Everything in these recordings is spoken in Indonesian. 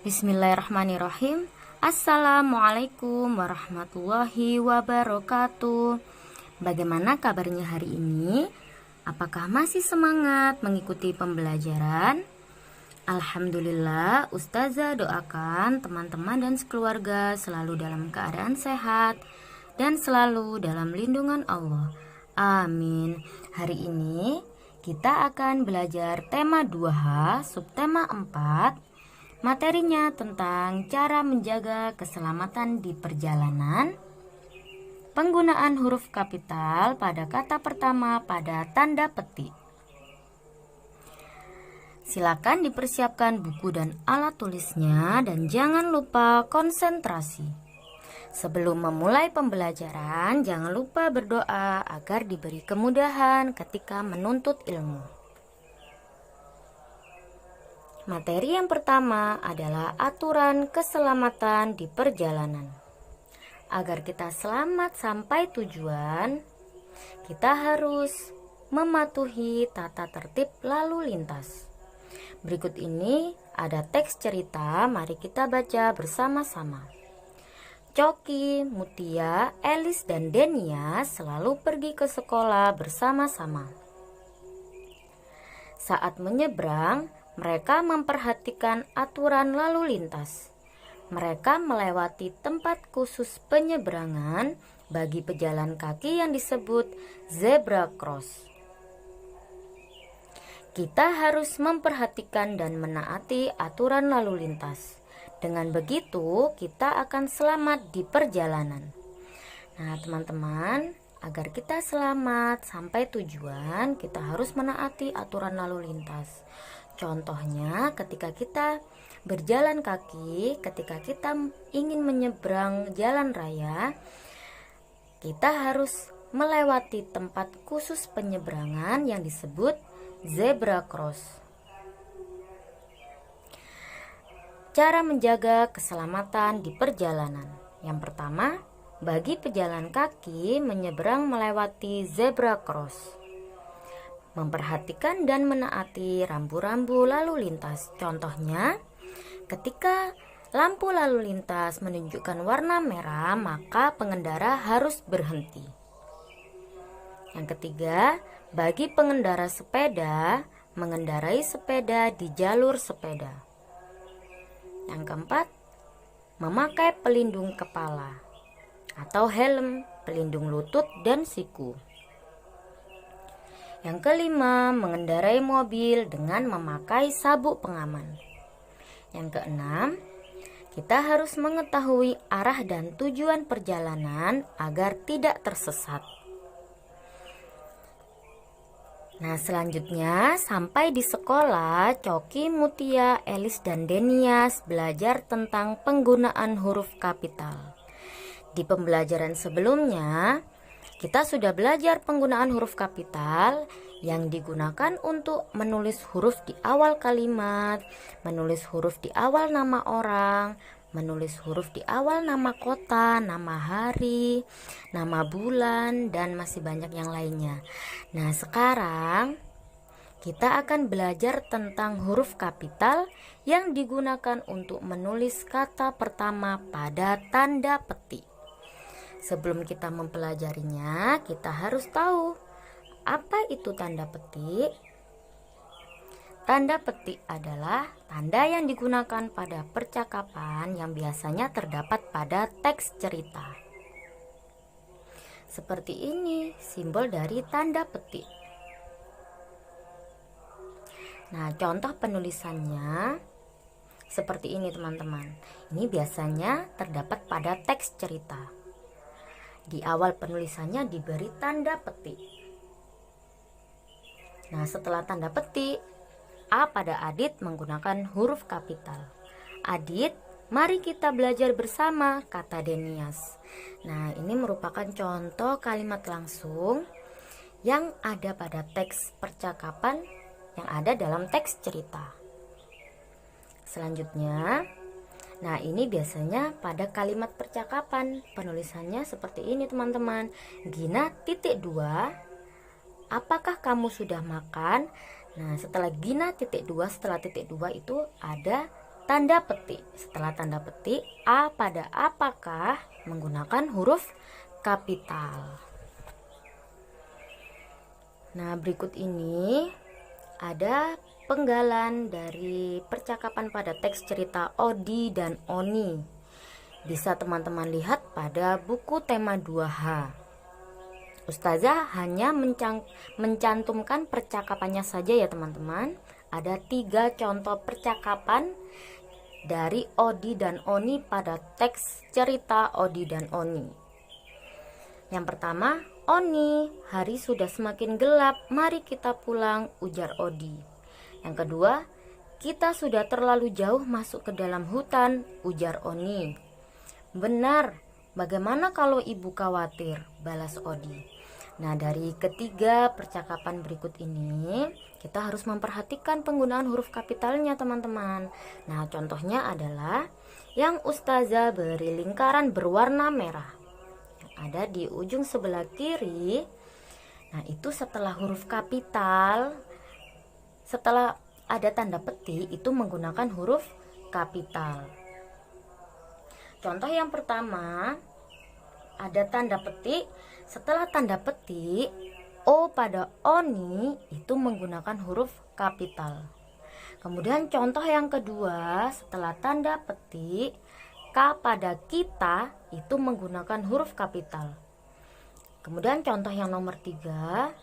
Bismillahirrahmanirrahim. Assalamualaikum warahmatullahi wabarakatuh. Bagaimana kabarnya hari ini? Apakah masih semangat mengikuti pembelajaran? Alhamdulillah, Ustazah doakan teman-teman dan sekeluarga selalu dalam keadaan sehat dan selalu dalam lindungan Allah. Amin. Hari ini kita akan belajar tema 2H, subtema 4. Materinya tentang cara menjaga keselamatan di perjalanan, penggunaan huruf kapital pada kata pertama pada tanda petik. Silakan dipersiapkan buku dan alat tulisnya dan jangan lupa konsentrasi. Sebelum memulai pembelajaran, jangan lupa berdoa agar diberi kemudahan ketika menuntut ilmu. Materi yang pertama adalah aturan keselamatan di perjalanan. Agar kita selamat sampai tujuan, kita harus mematuhi tata tertib lalu lintas. Berikut ini ada teks cerita, mari kita baca bersama-sama. Coki, Mutia, Elis, dan Denia selalu pergi ke sekolah bersama-sama. Saat menyeberang, mereka memperhatikan aturan lalu lintas. Mereka melewati tempat khusus penyeberangan bagi pejalan kaki yang disebut zebra cross. Kita harus memperhatikan dan menaati aturan lalu lintas. Dengan begitu, kita akan selamat di perjalanan. Nah, teman-teman, agar kita selamat sampai tujuan, kita harus menaati aturan lalu lintas. Contohnya ketika kita berjalan kaki, ketika kita ingin menyeberang jalan raya, kita harus melewati tempat khusus penyeberangan yang disebut zebra cross. Cara menjaga keselamatan di perjalanan. Yang pertama, bagi pejalan kaki menyeberang melewati zebra cross. Memperhatikan dan menaati rambu-rambu lalu lintas. Contohnya, ketika lampu lalu lintas menunjukkan warna merah, maka pengendara harus berhenti. Yang ketiga, bagi pengendara sepeda, mengendarai sepeda di jalur sepeda. Yang keempat, memakai pelindung kepala atau helm, pelindung lutut dan siku. Yang kelima, mengendarai mobil dengan memakai sabuk pengaman. Yang keenam, kita harus mengetahui arah dan tujuan perjalanan agar tidak tersesat. Nah, selanjutnya sampai di sekolah, Coki, Mutia, Elis, dan Denias belajar tentang penggunaan huruf kapital. Di pembelajaran sebelumnya, kita sudah belajar penggunaan huruf kapital yang digunakan untuk menulis huruf di awal kalimat, menulis huruf di awal nama orang, menulis huruf di awal nama kota, nama hari, nama bulan, dan masih banyak yang lainnya. Nah, sekarang kita akan belajar tentang huruf kapital yang digunakan untuk menulis kata pertama pada tanda petik. Sebelum kita mempelajarinya, kita harus tahu apa itu tanda petik. Tanda petik adalah tanda yang digunakan pada percakapan yang biasanya terdapat pada teks cerita. Seperti ini simbol dari tanda petik. Nah, contoh penulisannya seperti ini, teman-teman. Ini biasanya terdapat pada teks cerita. Di awal penulisannya diberi tanda petik. Nah, setelah tanda petik, A pada Adit menggunakan huruf kapital. Adit, mari kita belajar bersama, kata Denias. Nah, ini merupakan contoh kalimat langsung yang ada pada teks percakapan yang ada dalam teks cerita. Selanjutnya, nah, ini biasanya pada kalimat percakapan. Penulisannya seperti ini, teman-teman. Gina titik 2, apakah kamu sudah makan? Nah, setelah Gina titik 2, setelah titik 2 itu ada tanda petik. Setelah tanda petik, A pada apakah menggunakan huruf kapital. Nah, berikut ini ada penggalan dari percakapan pada teks cerita Odi dan Oni. Bisa teman-teman lihat pada buku tema 2H. Ustazah hanya mencantumkan percakapannya saja ya teman-teman. Ada 3 contoh percakapan dari Odi dan Oni pada teks cerita Odi dan Oni. Yang pertama, Oni, hari sudah semakin gelap, mari kita pulang, ujar Odi. Yang kedua, kita sudah terlalu jauh masuk ke dalam hutan, ujar Oni. Benar, bagaimana kalau ibu khawatir, balas Odi. Nah, dari ketiga percakapan berikut ini, kita harus memperhatikan penggunaan huruf kapitalnya teman-teman. Nah, contohnya adalah yang Ustazah beri lingkaran berwarna merah. Ada di ujung sebelah kiri. Nah, itu setelah huruf kapital, setelah ada tanda petik, itu menggunakan huruf kapital. Contoh yang pertama, ada tanda petik. Setelah tanda petik, O pada Oni itu menggunakan huruf kapital. Kemudian contoh yang kedua, setelah tanda petik, K pada kita itu menggunakan huruf kapital. Kemudian contoh yang nomor 3,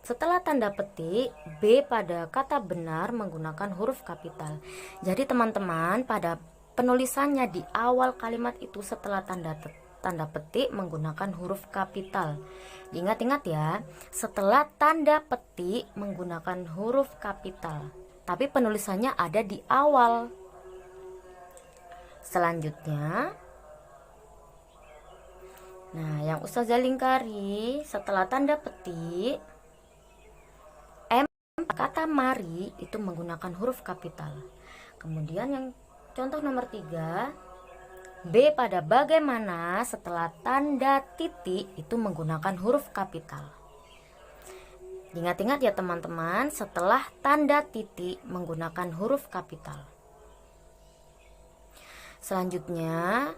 setelah tanda petik, B pada kata benar menggunakan huruf kapital. Jadi teman-teman, pada penulisannya di awal kalimat itu setelah tanda petik menggunakan huruf kapital. Diingat-ingat ya, setelah tanda petik menggunakan huruf kapital, tapi penulisannya ada di awal. Selanjutnya, nah yang Ustazah lingkari, setelah tanda petik, M kata mari itu menggunakan huruf kapital. Kemudian yang contoh nomor 3, B pada bagaimana setelah tanda titik itu menggunakan huruf kapital. Ingat-ingat ya teman-teman, setelah tanda titik menggunakan huruf kapital. Selanjutnya,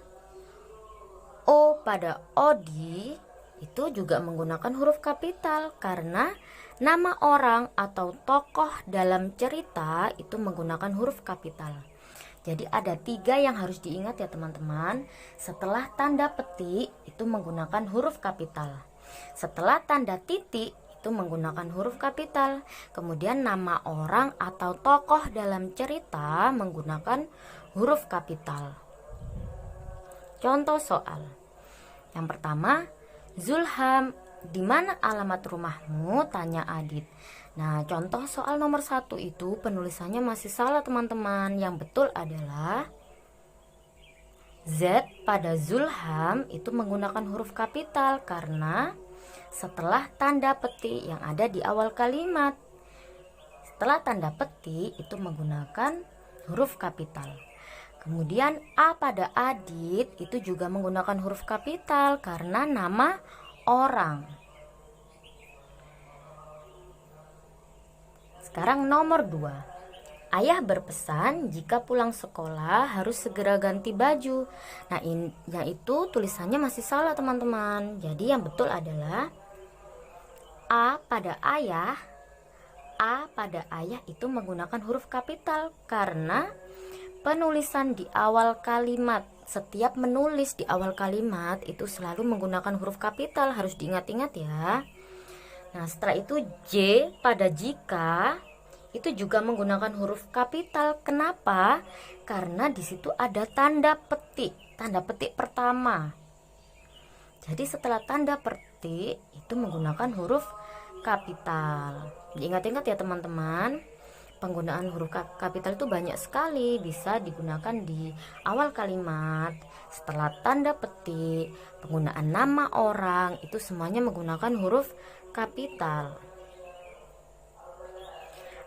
O pada Odi itu juga menggunakan huruf kapital karena nama orang atau tokoh dalam cerita itu menggunakan huruf kapital. Jadi ada 3 yang harus diingat ya teman-teman. Setelah tanda petik itu menggunakan huruf kapital. Setelah tanda titik itu menggunakan huruf kapital. Kemudian nama orang atau tokoh dalam cerita menggunakan huruf kapital. Contoh soal. Yang pertama, Zulham, di mana alamat rumahmu? Tanya Adit. Nah, contoh soal nomor 1 itu penulisannya masih salah teman-teman. Yang betul adalah Z pada Zulham itu menggunakan huruf kapital karena setelah tanda petik yang ada di awal kalimat. Setelah tanda petik itu menggunakan huruf kapital. Kemudian A pada Adit itu juga menggunakan huruf kapital karena nama orang. Sekarang nomor 2. Ayah berpesan jika pulang sekolah harus segera ganti baju. Nah, yang itu tulisannya masih salah teman-teman. Jadi yang betul adalah A pada ayah. A pada ayah itu menggunakan huruf kapital karena penulisan di awal kalimat. Setiap menulis di awal kalimat itu selalu menggunakan huruf kapital. Harus diingat-ingat ya. Nah, setelah itu J pada jika itu juga menggunakan huruf kapital. Kenapa? Karena di situ ada tanda petik pertama. Jadi setelah tanda petik itu menggunakan huruf kapital. Ingat-ingat ya teman-teman, penggunaan huruf kapital itu banyak sekali, bisa digunakan di awal kalimat, setelah tanda petik, penggunaan nama orang, itu semuanya menggunakan huruf kapital.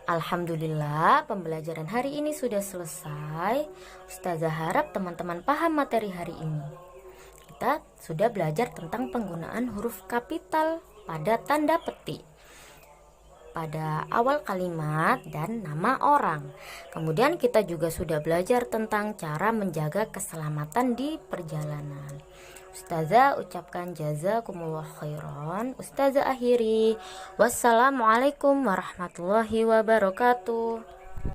Alhamdulillah, pembelajaran hari ini sudah selesai. Ustazah harap teman-teman paham materi hari ini. Kita sudah belajar tentang penggunaan huruf kapital pada tanda petik. pada awal kalimat dan nama orang. Kemudian kita juga sudah belajar tentang cara menjaga keselamatan di perjalanan. Ustazah ucapkan jazakumullah khairan. Ustazah akhiri, wassalamualaikum warahmatullahi wabarakatuh.